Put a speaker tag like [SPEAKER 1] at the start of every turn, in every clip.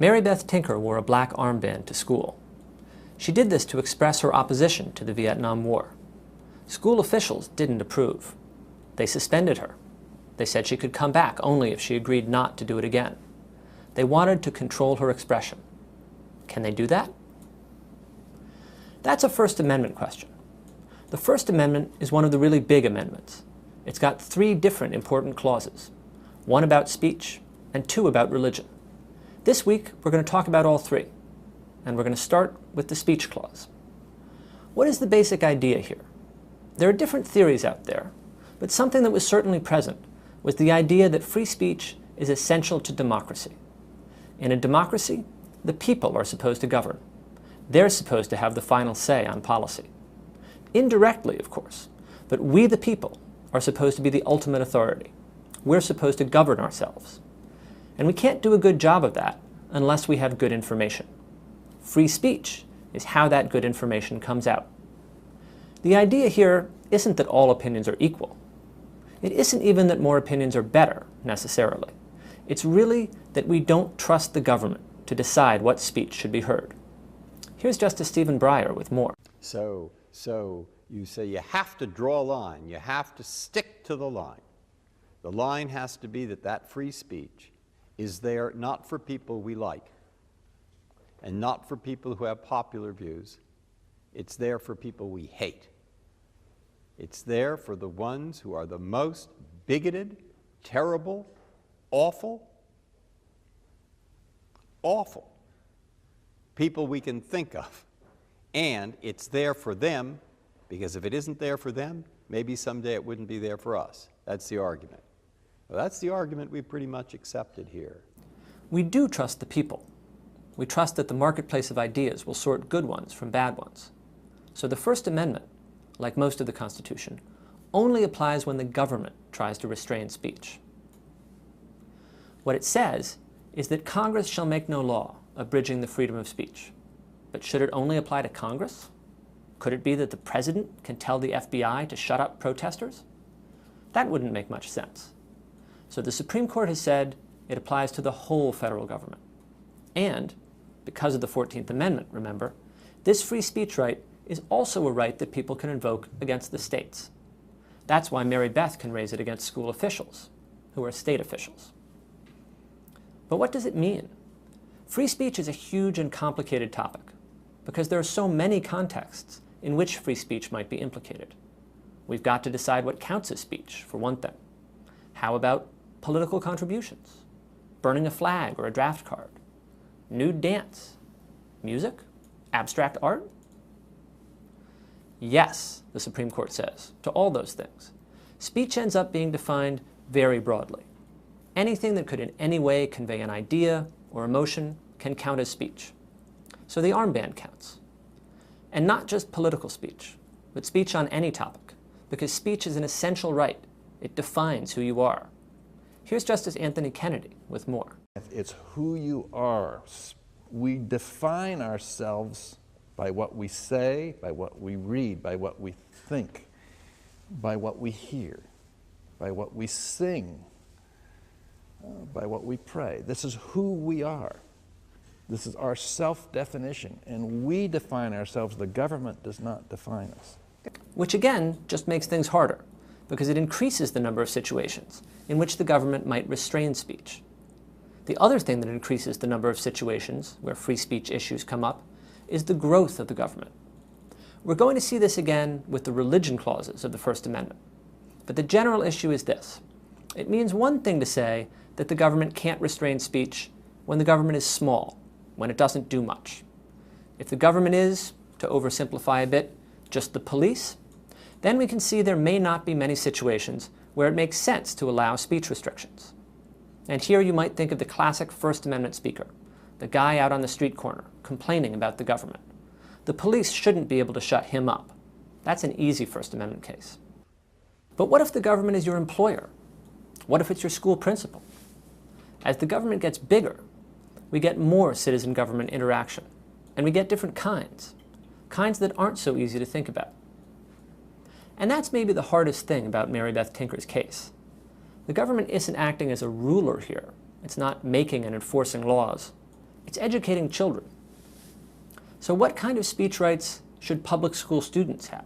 [SPEAKER 1] Mary Beth Tinker wore a black armband to school. She did this to express her opposition to the Vietnam War. School officials didn't approve. They suspended her. They said she could come back only if she agreed not to do it again. They wanted to control her expression. Can they do that? That's a First Amendment question. The First Amendment is one of the really big amendments. It's got 3 different important clauses, 1 about speech and 2 about religion. This week, we're going to talk about all 3, and we're going to start with the speech clause. What is the basic idea here? There are different theories out there, but something that was certainly present was the idea that free speech is essential to democracy. In a democracy, the people are supposed to govern. They're supposed to have the final say on policy. Indirectly, of course, but we the people are supposed to be the ultimate authority. We're supposed to govern ourselves. And we can't do a good job of that unless we have good information. Free speech is how that good information comes out. The idea here isn't that all opinions are equal. It isn't even that more opinions are better, necessarily. It's really that we don't trust the government to decide what speech should be heard. Here's Justice Stephen Breyer with more.
[SPEAKER 2] So you say you have to draw a line. You have to stick to the line. The line has to be that free speech is there not for people we like and not for people who have popular views. It's there for people we hate. It's there for the ones who are the most bigoted, terrible, awful people we can think of. And it's there for them, because if it isn't there for them, maybe someday it wouldn't be there for us. That's the argument. Well, that's the argument we pretty much accepted here.
[SPEAKER 1] We do trust the people. We trust that the marketplace of ideas will sort good ones from bad ones. So the First Amendment, like most of the Constitution, only applies when the government tries to restrain speech. What it says is that Congress shall make no law abridging the freedom of speech. But should it only apply to Congress? Could it be that the president can tell the FBI to shut up protesters? That wouldn't make much sense. So the Supreme Court has said it applies to the whole federal government. And, because of the 14th Amendment, remember, this free speech right is also a right that people can invoke against the states. That's why Mary Beth can raise it against school officials, who are state officials. But what does it mean? Free speech is a huge and complicated topic, because there are so many contexts in which free speech might be implicated. We've got to decide what counts as speech, for one thing. How about political contributions? Burning a flag or a draft card? Nude dance? Music? Abstract art? Yes, the Supreme Court says, to all those things. Speech ends up being defined very broadly. Anything that could in any way convey an idea or emotion can count as speech. So the armband counts. And not just political speech, but speech on any topic, because speech is an essential right. It defines who you are. Here's Justice Anthony Kennedy with more.
[SPEAKER 3] It's who you are. We define ourselves by what we say, by what we read, by what we think, by what we hear, by what we sing, by what we pray. This is who we are. This is our self-definition, and we define ourselves. The government does not define us.
[SPEAKER 1] Which again just makes things harder, because it increases the number of situations in which the government might restrain speech. The other thing that increases the number of situations where free speech issues come up is the growth of the government. We're going to see this again with the religion clauses of the First Amendment. But the general issue is this. It means one thing to say that the government can't restrain speech when the government is small, when it doesn't do much. If the government is, to oversimplify a bit, just the police, then we can see there may not be many situations where it makes sense to allow speech restrictions. And here you might think of the classic First Amendment speaker, the guy out on the street corner complaining about the government. The police shouldn't be able to shut him up. That's an easy First Amendment case. But what if the government is your employer? What if it's your school principal? As the government gets bigger, we get more citizen government interaction, and we get different kinds that aren't so easy to think about. And that's maybe the hardest thing about Mary Beth Tinker's case. The government isn't acting as a ruler here. It's not making and enforcing laws. It's educating children. So what kind of speech rights should public school students have?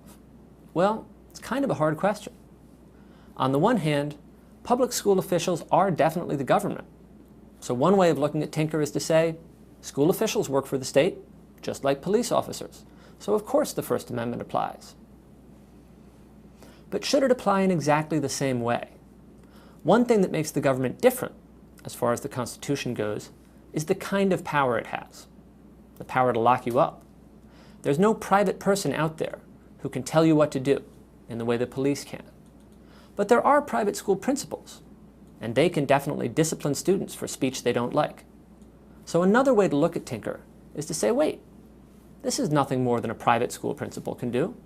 [SPEAKER 1] Well, it's kind of a hard question. On the one hand, public school officials are definitely the government. So one way of looking at Tinker is to say, school officials work for the state, just like police officers. So of course the First Amendment applies. But should it apply in exactly the same way? One thing that makes the government different, as far as the Constitution goes, is the kind of power it has. The power to lock you up. There's no private person out there who can tell you what to do in the way the police can. But there are private school principals, and they can definitely discipline students for speech they don't like. So another way to look at Tinker is to say, wait, this is nothing more than a private school principal can do.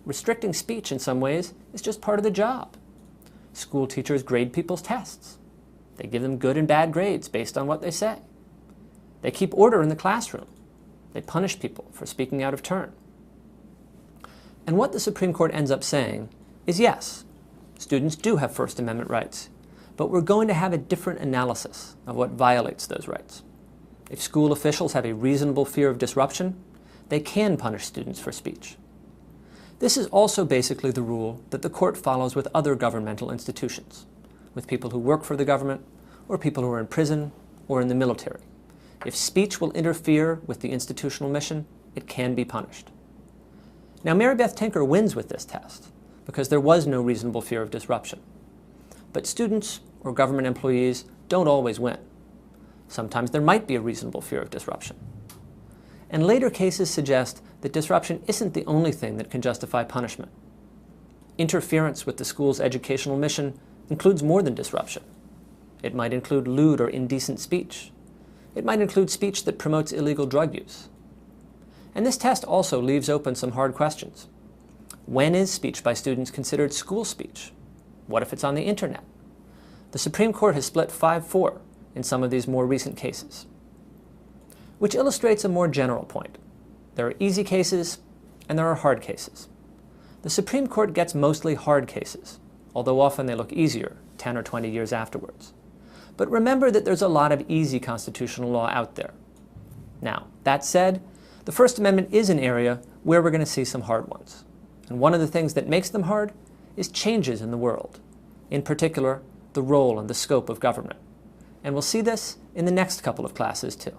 [SPEAKER 1] Restricting speech in some ways is just part of the job. School teachers grade people's tests. They give them good and bad grades based on what they say. They keep order in the classroom. They punish people for speaking out of turn. And what the Supreme Court ends up saying is yes, students do have First Amendment rights, but we're going to have a different analysis of what violates those rights. If school officials have a reasonable fear of disruption, they can punish students for speech. This is also basically the rule that the court follows with other governmental institutions, with people who work for the government, or people who are in prison, or in the military. If speech will interfere with the institutional mission, it can be punished. Now, Mary Beth Tinker wins with this test, because there was no reasonable fear of disruption. But students or government employees don't always win. Sometimes there might be a reasonable fear of disruption. And later cases suggest that disruption isn't the only thing that can justify punishment. Interference with the school's educational mission includes more than disruption. It might include lewd or indecent speech. It might include speech that promotes illegal drug use. And this test also leaves open some hard questions. When is speech by students considered school speech? What if it's on the internet? The Supreme Court has split 5-4 in some of these more recent cases, which illustrates a more general point. There are easy cases and there are hard cases. The Supreme Court gets mostly hard cases, although often they look easier 10 or 20 years afterwards. But remember that there's a lot of easy constitutional law out there. Now, that said, the First Amendment is an area where we're going to see some hard ones. And one of the things that makes them hard is changes in the world, in particular, the role and the scope of government. And we'll see this in the next couple of classes too.